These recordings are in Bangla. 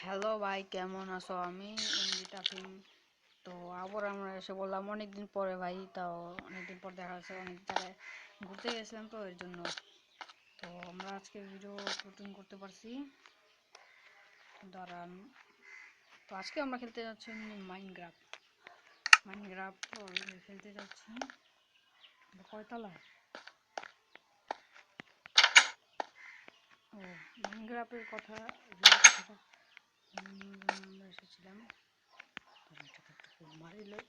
হ্যালো ভাই, কেমন আছো? আমি এমডি টাফিম। তো আবার আমরা এসে বললাম অনেকদিন পরে ভাই, তাও অনেকদিন পর দেখা হচ্ছে। অনেক জায়গায় ঘুরতে গেছিলাম তো এর জন্য। তো আমরা আজকে ভিডিও শুটিং করতে পারছি। দাঁড়ান। তো আজকে আমরা খেলতে যাচ্ছি মাইনক্রাফট। মাইনক্রাফট খেলতে যাচ্ছি। কয়তলায়? ও, মাইনক্রাফটের কথা আমরা এসেছিলাম। মারিলে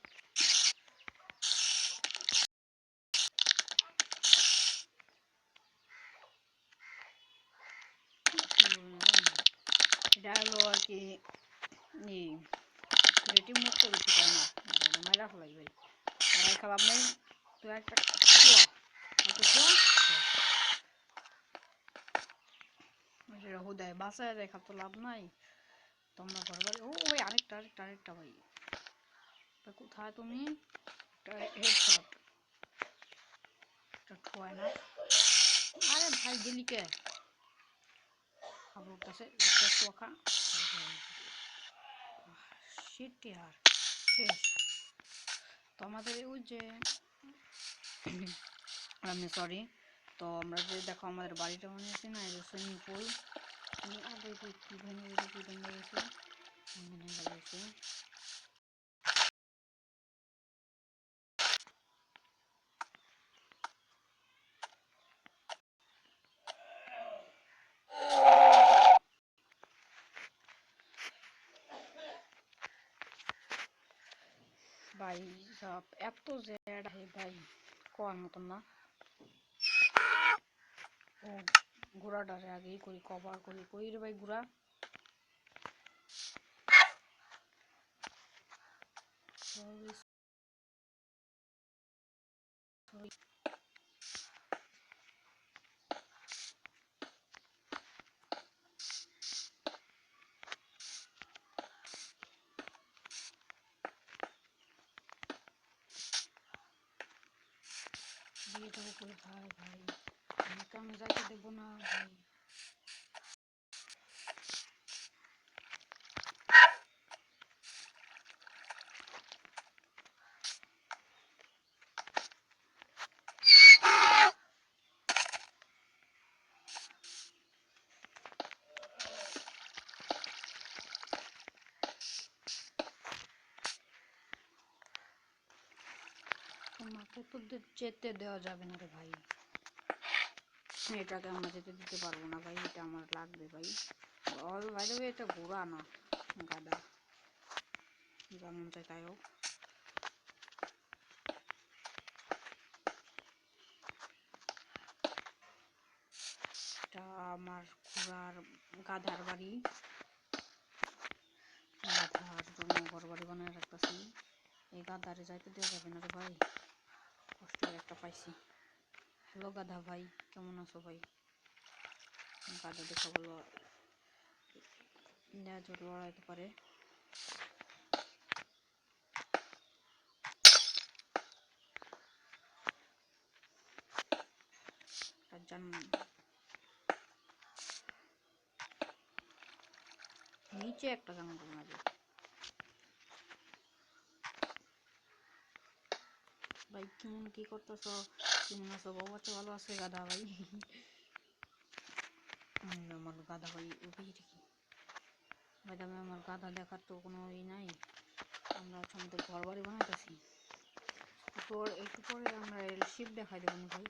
এটা হলো আর কি ক্রিয়েটিভ মোড তো বেশি তাই না, মাইরা ফেলাই ভাই। আর খারাপ নেই। তুই একটা ছোঁয়া একটা ছোঁয়া হুদায় বাসায় রেখা তো লাভ নাই। তোমরা ঘর বাড়ি ও ভাই, আরেকটা ভাই। কোথায় তুমি? হেডশট ঠোয়ায় না। আরে ভাই গেলি কে? আবার কাছে খা। শিট ইয়ার, শেষ। তো আমাদের ওই যে আমি সরি। তো আমরা যে দেখো আমাদের বাড়িটা বানিয়েছি না, এই যে সুইমিং পুল। আগে কি ভেঙে গেছে। ভাই সব এত জেড হে ভাই, কোয়ার মতন না। ও ঘোড়াটারে আগেই করি, কভার করি কই রে ভাই ঘোড়া। দিয়ে দেবো করে ভাই ভাই, আমাকে আমি যাইতে দেবো না ভাই। তোমাকে তো যেতে দেওয়া যাবে না রে ভাই। এটাকে আমরা যেতে দিতে পারবো না ভাই, এটা আমার লাগবে ভাই। ভাই দেবে, এটা ঘোড়া না গাদা, যেমন চাই তাই হোক। এটা আমার ঘোড়ার গাধার বাড়ি। গাধার জন্য ঘর বাড়ি বানায় রাখতেছি। এই গাধারে যাইতে দেওয়া যাবে না রে ভাই, কষ্ট একটা পাইছি। হ্যালো গাধা ভাই, কেমন আছো ভাই? গাধা দেখা বলো জোর লড়াইতে পারে। নিচে একটা জঙ্গল মাঝে ভাই। কেমন কি করতেছ? কেমন আছো? বাবা তো ভালো আছে গাধা ভাই। আমার গাধা ভাই উঠেই ঠিকই ভাই, দামে আমার গাধা দেখার তো কোনো ই নাই। আমরা আমাদের ঘর বাড়ি বানাইতেছি। একটু পরে আমরা এলশিপ দেখাই দেবো না ভাই,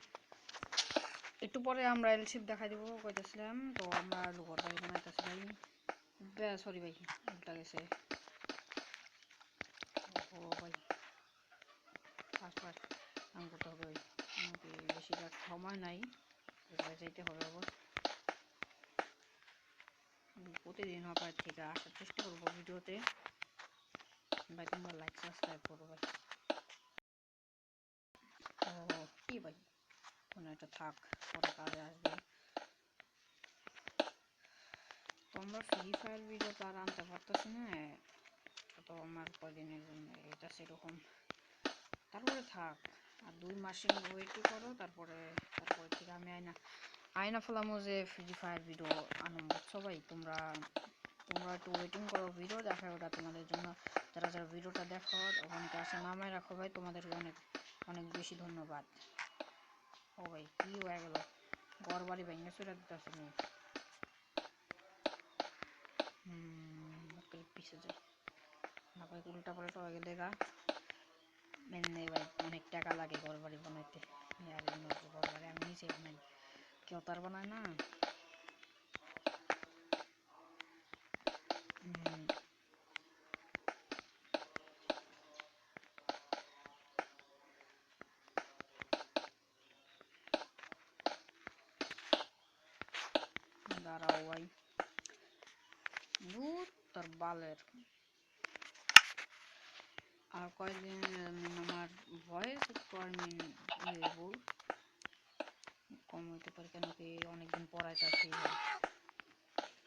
একটু পরে আমরা এলশিপ দেখাই দেবো কইতেছিলাম। তো আমরা ঘর বাড়ি বানাইতেছি ভাই। সরি ভাই, উল্টা গেছে। ও ভাই ফার্স্ট ফার্স্ট কাম করতে হবে ভাই, আমাকে বেশি সময় নাই, যাইতে হবে। আবার প্রতিদিন হবার থেকে আসার চেষ্টা করবো ভিডিওতে ভাই। তোমরা লাইক সাবস্ক্রাইব করো ভাই। ও কি ভাই, কোনো একটা থাক, পরে কাজে আসবে। তোমরা ফ্রি ফায়ার ভিডিও তো আর আনতে পারতেছি না, তো আমার কদিনের জন্য এটা সেরকম। তারপরে থাক, আর 2 মাসের ওয়েটই করো, তারপরে থেকে আমি আয়না ফেলামো যে ফ্রি ফায়ার ভিডিও আনন্দ। বুঝছো ভাই তোমরা? তোমরা একটু ওয়েটিং করো, ভিডিও দেখার ওটা তোমাদের জন্য। যারা যারা ভিডিওটা দেখো ওখানে কাছে নামায় রাখো ভাই, তোমাদেরকে অনেক অনেক বেশি ধন্যবাদ। ও ভাই কি হয়ে গেল, ঘর বাড়ি ভেঙে চলে দিতেছে নি। পিছিয়ে যাই না ভাই, উল্টা পাল্টা হয়ে গেলে গা মেনে ভাই অনেক টাকা লাগে ঘর বাড়ি বানাইতে। আর ঘর বাড়ি আমি নিজে বানাই, কেউ তার বানায় না। দাঁড়াও ভাই, দূর তোর বালের। আর কয়েকদিন আমার ভয়েস কম হইতে পারে, কেন কি অনেকদিন পড়াইতেছি,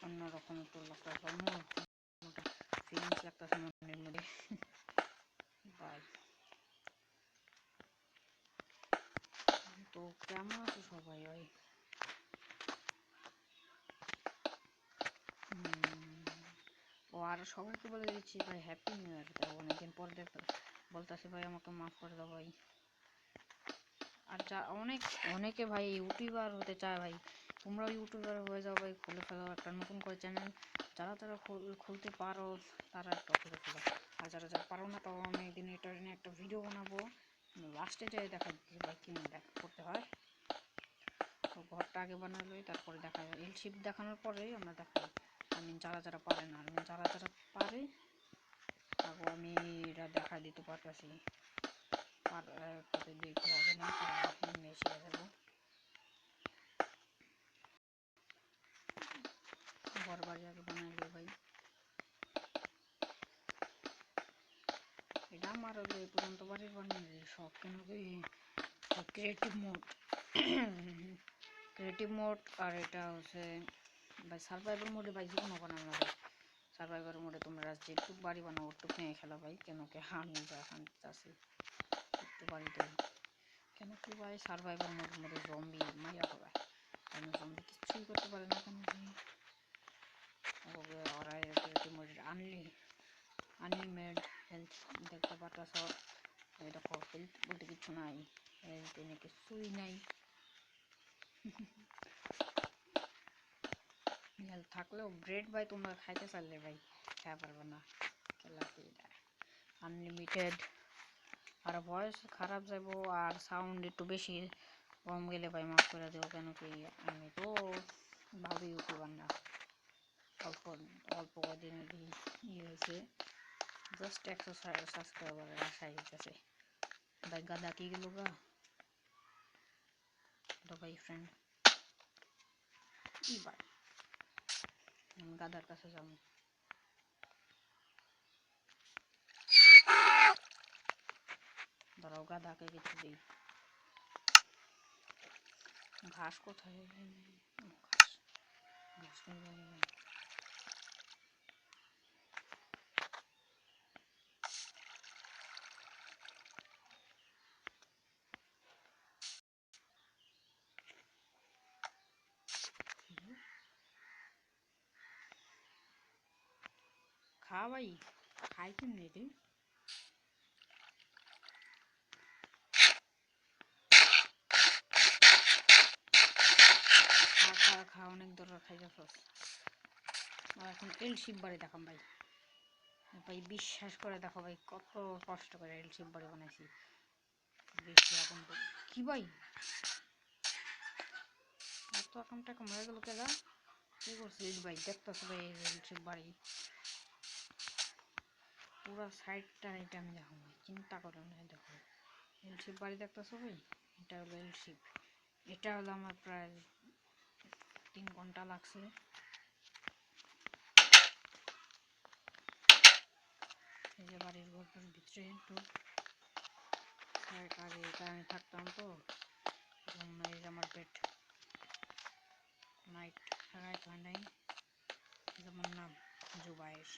অন্যরকম একটু লাগতেছে, অন্যরকম ফিলিংস লাগতেছে মনের মধ্যে ভাই। তো কেমন আছো সবাই ভাই? ও আর সবাইকে বলে দিচ্ছি ভাই হ্যাপি নিউ ইয়ার। অনেকদিন পর বলতেছে ভাই আমাকে মাফ করে দাও ভাই। আর যা অনেকে ভাই ইউটিউবার হতে চায় ভাই, তোমরাও ইউটিউবার হয়ে যাও ভাই, খুলে ফেলো একটা নতুন করে চ্যানেল। যারা যারা খুলতে পারো তারা একটা খুলে ফেলো, আর যারা যারা পারো না তাও আমি একদিন এটা নিয়ে একটা ভিডিও বানাবো, লাস্টে যাই দেখা দিচ্ছি ভাই কী করতে হয়। তো ঘরটা আগে বানালো তারপরে দেখা যায়, এল শিপ দেখানোর পরেই আমরা দেখাই। আমি যারা যারা পারে না, আমি যারা যারা পারে তারপর আমি এটা দেখা দিতে পারতেছি। দিতে হবে না, শিখে যাবো। ঘর বাড়ি আগে বানাইলো ভাই, এটা আমার হলো এই পর্যন্ত বাড়ির বানিয়ে শখ। কেন কি ক্রিয়েটিভ মোড ক্রিয়েটিভ মোড আর এটা হচ্ছে ভাই সার্ভাইভাল মোডে ভাই জীবনও বানানো ভাই। সার্ভাইভাল মোডে তোমরা যেটুক বাড়ি বানাও ওটুক নিয়ে খেলা ভাই, কেন কি আমি যা আছি একটু বাড়িতে। কেন কি ভাই সার্ভাইভাল মোডের মধ্যে জম্বি মাইয়া হবে, আমি জম্বি কিছুই করতে পারে না। কেন কি ওরা ক্রিয়েটিভ মোডে আনলিমিটেড হেলথ দেখতে পাচ্ছ। এই দেখো হেলথ বলতে কিছু নাই, হেলথ এনে কিছুই নাই। হেলথ থাকলেও ব্রেড ভাই তোমরা খাইতে চাইলে ভাই খেতে পারবে না, খেলা কি আনলিমিটেড। আর ভয়েস খারাপ যাব আর সাউন্ড একটু বেশি কম গেলে ভাই মাফ করে দেবো। কেন কি আমি তো ভালো ইউটিউবার না, অল্প অল্প কদিনের ইয়ে হয়েছে, জাস্ট 100 সাবস্ক্রাইবারের আশাই হইতেছে ভাই। গাদা কি গেল গা তো ভাই ফ্রেন্ড কি ভাই, আমি গাদার কাছে যাবো। দাঁড়াও গাদাকে কিছু দিই। ঘাস কোথায়, ঘাস খা ভাই, খাই কেমনি রে? খা অনেক দরকার খাই যাচ্ছস। আর এখন এল শিপ বাড়ি দেখাম ভাই, ভাই বিশ্বাস করে দেখো ভাই কত কষ্ট করে এল শিপ বাড়ি বানাইছি। বেশি এখন কি ভাই এত এখন টাকা মরে গেল কেদা, কি করছিস ভাই? দেখতেছো ভাই এল শিপ বাড়ি পুরো সাইডটা এটা আমি দেখো ভাই, চিন্তা করো না। দেখো এল শিপ বাড়ি দেখতেছো ভাই, এটা হলো এল শিপ। এটা হলো আমার প্রায় 3 ঘন্টা লাগছে। এই যে বাড়ির ঘরটার ভিতরে একটু আগে আমি থাকতাম তো, এই যে আমার পেট নাইট রাইট হয় নাই, যেমন নাম জুবাইর।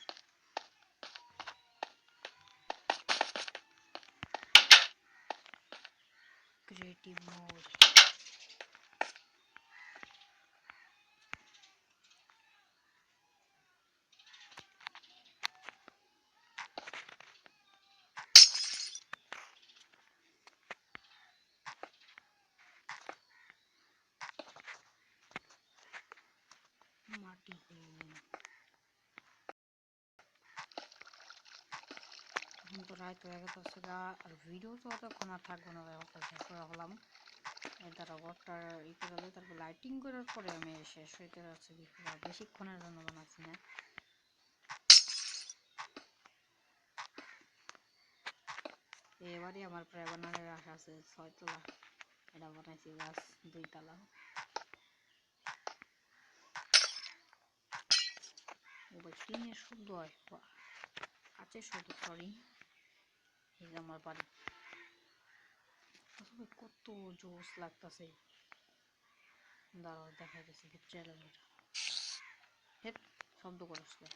ক্রিয়েটিভ মোড মাটি হয়ে এখন তো রাত হয়ে গেছে গা, আর ভিডিও তো অতক্ষণ আর থাকবো না ভাই, অত শেষ করে হলাম। তারা ঘরটা ই করে দিলে তারপর লাইটিং করার পরে আমি শেষ হইতে যাচ্ছি, বেশিক্ষণের জন্য বানাচ্ছি না। এবারে আমার প্রায় বানানোর আশা আছে 6 তলা, এটা বানাইছি গাছ 2 তলা। ও ভাই টিনের শব্দ হয়, কাচের শব্দ, সরি। এই যে আমার বাড়ি, কত জোস লাগতেছে, দাঁড়াও দেখা যাচ্ছে ভিতরে হেট শব্দ করিস না।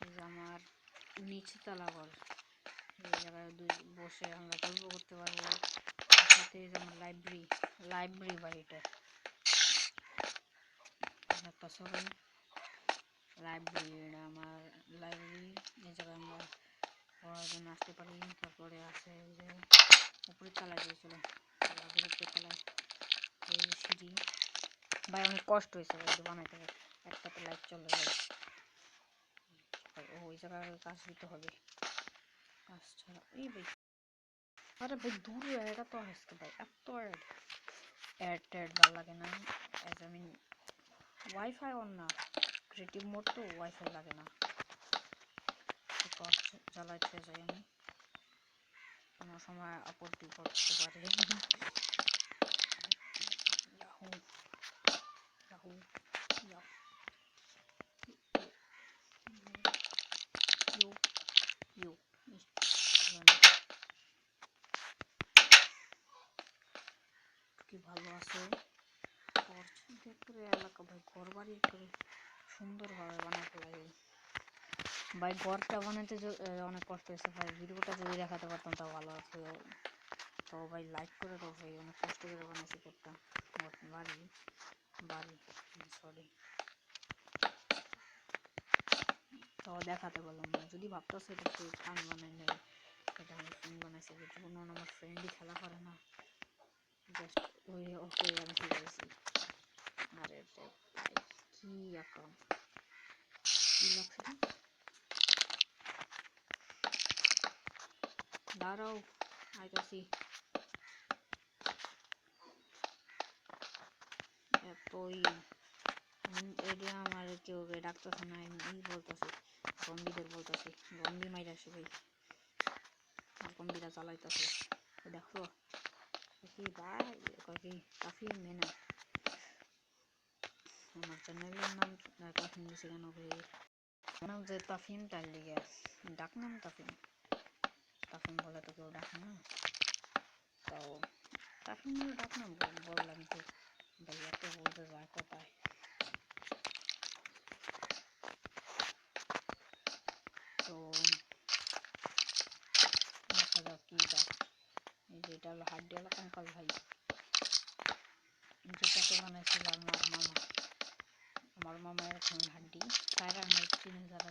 এই যে আমার নিচে তলা ঘর, এই জায়গায় বসে আমরা গল্প করতে পারবো। সাথে এই যে আমার লাইব্রেরি বাড়িটা একটা সবাই লাইব্রেরি, আমার লাইব্রেরি। এই জায়গায় আমরা পড়ার জন্য আসতে পারি। তারপরে আছে এই যে উপরের তলায় গিয়েছিল, উপরের তলায় এই যে সিঁড়ি। ভাই অনেক কষ্ট হয়েছে ভাই বানাইতে, একটাতে লাইট চলে যায়। ওই জায়গায় কাজ দিতে হবে, কাজ ছাড়া এই ভাই, আরে ভাই দূরে এটা তো আসছে ভাই, এত অ্যাড ট্যাড ভালো লাগে না। আমি ওয়াইফাই অন না, ক্রিয়েটিভ মোড তো ওয়াইফাই লাগে না, জ্বালাইতে যাই আমি, কোনো সময় আপত্তি করতে পারে। কি ভালো আছে এলাকা ভাই, ঘর বাড়ি করে সুন্দরভাবে বানাতে লাগে ভাই। ঘরটা বানাতে অনেক কষ্ট হয়েছে ভাই, ভিডিওটা যদি দেখাতে পারতাম তাও ভালো আছে। তো ভাই লাইক করে দাও ভাই, অনেক কষ্ট করে বানাইছি ঘরটা, বাড়ি সরি। তো দেখাতে বললাম না, যদি ভাবতেছে এটা সেই ফান বানাই নেই, এটা আমার ফ্রেন্ড বানাইছে, যেটুকুন আমার ফ্রেন্ডই খেলা করে না, জাস্ট ওই ওকে আমি শিখেছি। আরে কি আঁকা কি লাগছে, দাঁড়াও আইতাছি। এতই এটা আমার কেউ ডাকতেছে না, আমি বলতেছি জম্বিদের বলতেছি, জম্বি মাইরা আসে ভাই, জম্বিরা চালাইতেছে। দেখো কি ভাই কি কাফি মেনা, আমার চ্যানেলের নাম তাফিম দিছে কেন ভাই, নাম যে তাফিম, তার লিগে ডাক নাম তাফিম। তাফিম বলে তো কেউ ডাকে না, তো তাফিম বলে ডাক নাম বললাম তো ভাই, এত বলতে যায় কোথায়। তো দেখা যাক কি এটা, এই যে এটা হলো হাড্ডিওয়ালা কঙ্কাল ভাই, যেটাকে বানাইছিল আমার মামা এরকম হাড্ডি, সারা আমার চিনে যারা